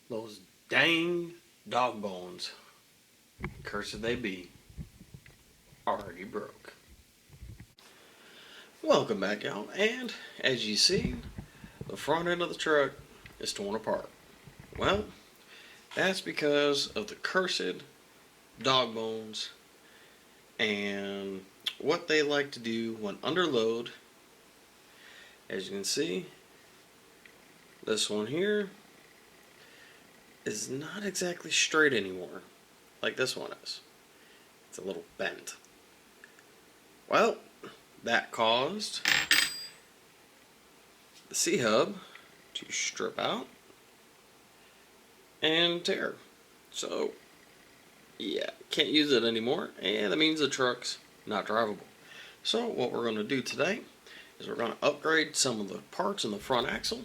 Those dang dog bones, cursed they be, already broke. Welcome back, y'all, and as you see, the front end of the truck is torn apart. Well, that's because of the cursed dog bones and what they like to do when under load. As you can see, this one here is not exactly straight anymore, like this one is. It's a little bent. Well, that caused the C-hub to strip out and tear. So, yeah, can't use it anymore, and that means the truck's not drivable. So what we're going to do today is we're going to upgrade some of the parts in the front axle,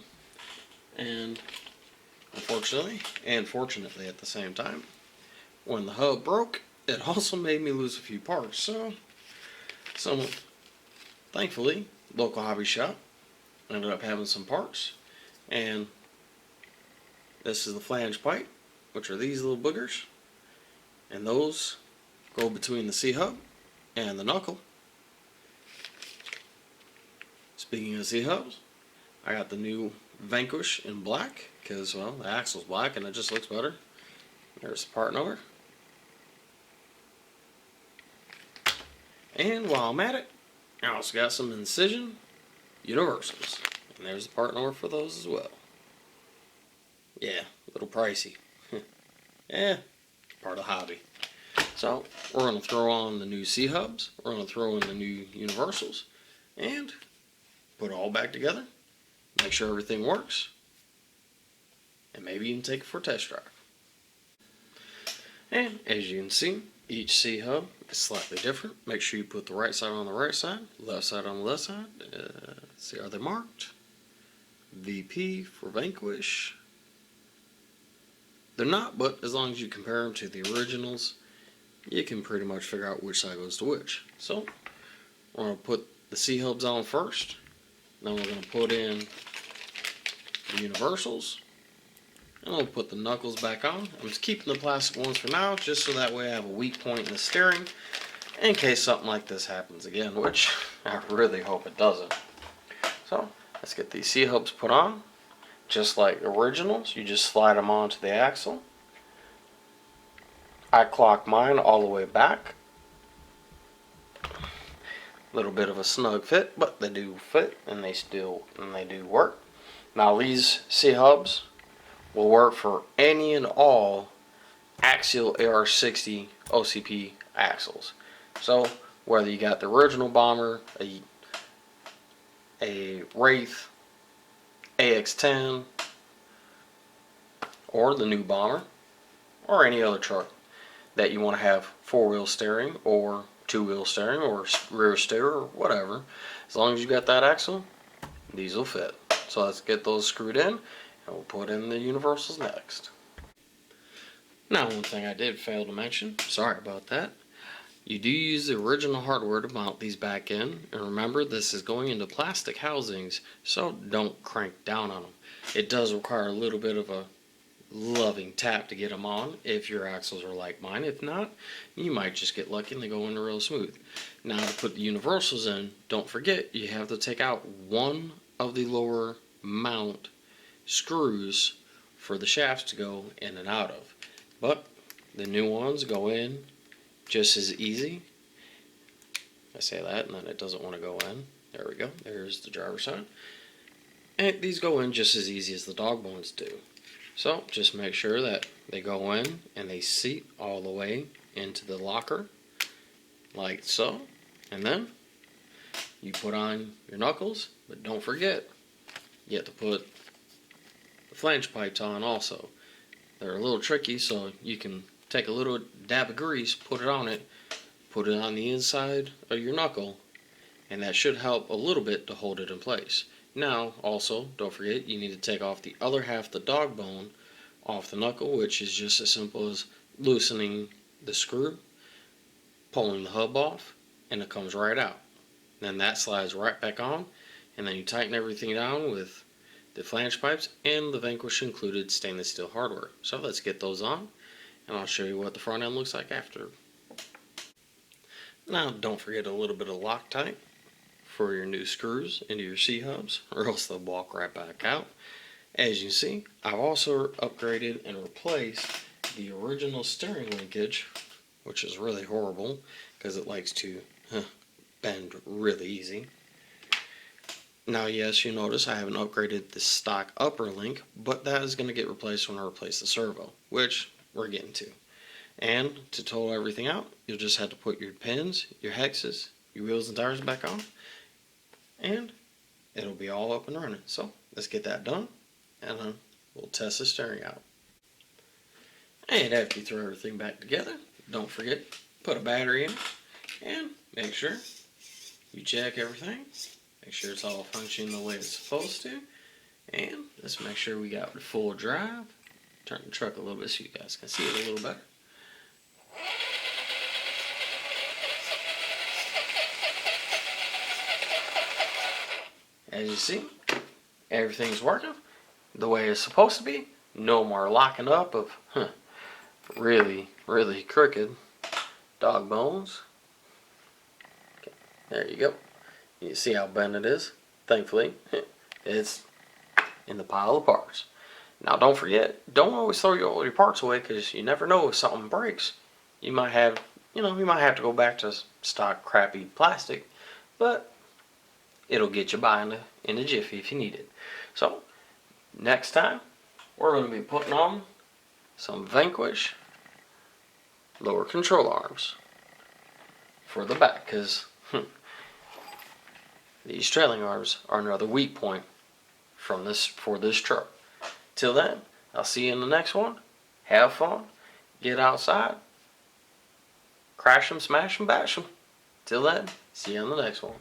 and unfortunately, and fortunately at the same time, when the hub broke, it also made me lose a few parts. So thankfully, local hobby shop ended up having some parts, and this is the flange pipe, which are these little boogers, and those go between the C-hub and the knuckle. Speaking of C-hubs, I got the new Vanquish in black because, well, the axle's black and it just looks better. There's the part number. And while I'm at it, I also got some Incision universals, and there's the part number for those as well. Yeah, a little pricey. Yeah, part of the hobby. So we're going to throw on the new C-hubs, we're going to throw in the new universals, and put it all back together, make sure everything works, and maybe even take it for a test drive. And as you can see, each C-hub is slightly different. Make sure you put the right side on the right side, left side on the left side. See, are they marked? VP for Vanquish. They're not, but as long as you compare them to the originals, you can pretty much figure out which side goes to which. So we're going to put the C-hubs on first. Then we're going to put in the universals, and we'll put the knuckles back on. I'm just keeping the plastic ones for now, just so that way I have a weak point in the steering in case something like this happens again, which I really hope it doesn't. So let's get these C-hubs put on. Just like originals, you just slide them onto the axle. I clock mine all the way back. Little bit of a snug fit, but they do fit, and they do work. Now these C-hubs will work for any and all Axial AR60 OCP axles. So whether you got the original bomber, a Wraith, AX10, or the new bomber, or any other truck that you want to have four-wheel steering or two-wheel steering or rear steer or whatever, as long as you got that axle, these will fit. So let's get those screwed in, and we'll put in the universals next. Now, one thing I did fail to mention, sorry about that, you do use the original hardware to mount these back in, and remember, this is going into plastic housings, so don't crank down on them. It does require a little bit of a loving tap to get them on if your axles are like mine. If not, you might just get lucky and they go in real smooth. Now, to put the universals in, don't forget you have to take out one of the lower mount screws for the shafts to go in and out of, but the new ones go in just as easy. I say that and then it doesn't want to go in. There we go, there's the driver's side, and these go in just as easy as the dog bones do. So just make sure that they go in and they seat all the way into the locker, like so. And then you put on your knuckles, but don't forget, you have to put the flange pipes on also. They're a little tricky, so you can take a little dab of grease, put it on the inside of your knuckle, and that should help a little bit to hold it in place. Now, also, don't forget, you need to take off the other half of the dog bone off the knuckle, which is just as simple as loosening the screw, pulling the hub off, and it comes right out. Then that slides right back on, and then you tighten everything down with the flange pipes, and the Vanquish included stainless steel hardware. So let's get those on, and I'll show you what the front end looks like after. Now don't forget a little bit of Loctite for your new screws into your C-hubs, or else they'll walk right back out. As you see, I've also upgraded and replaced the original steering linkage, which is really horrible because it likes to bend really easy. Now yes, you notice I haven't upgraded the stock upper link, but that is going to get replaced when I replace the servo, which we're getting to. And to total everything out, you'll just have to put your pins, your hexes, your wheels and tires back on, and it'll be all up and running. So let's get that done, and then we'll test the steering out. And after you throw everything back together, don't forget, put a battery in it, and make sure you check everything. Make sure it's all functioning the way it's supposed to. And let's make sure we got full drive. Turn the truck a little bit so you guys can see it a little better. As you see, everything's working the way it's supposed to be. No more locking up of really crooked dog bones. Okay, there you go. You see how bent it is? Thankfully, it's in the pile of parts. Now don't forget, don't always throw all your parts away, because you never know if something breaks. You might have, you might have to go back to stock crappy plastic, but it'll get you by in a jiffy if you need it. So next time, we're going to be putting on some Vanquish lower control arms for the back, because these trailing arms are another weak point for this truck. Till then, I'll see you in the next one. Have fun. Get outside. Crash them, smash them, bash them. Till then, see you on the next one.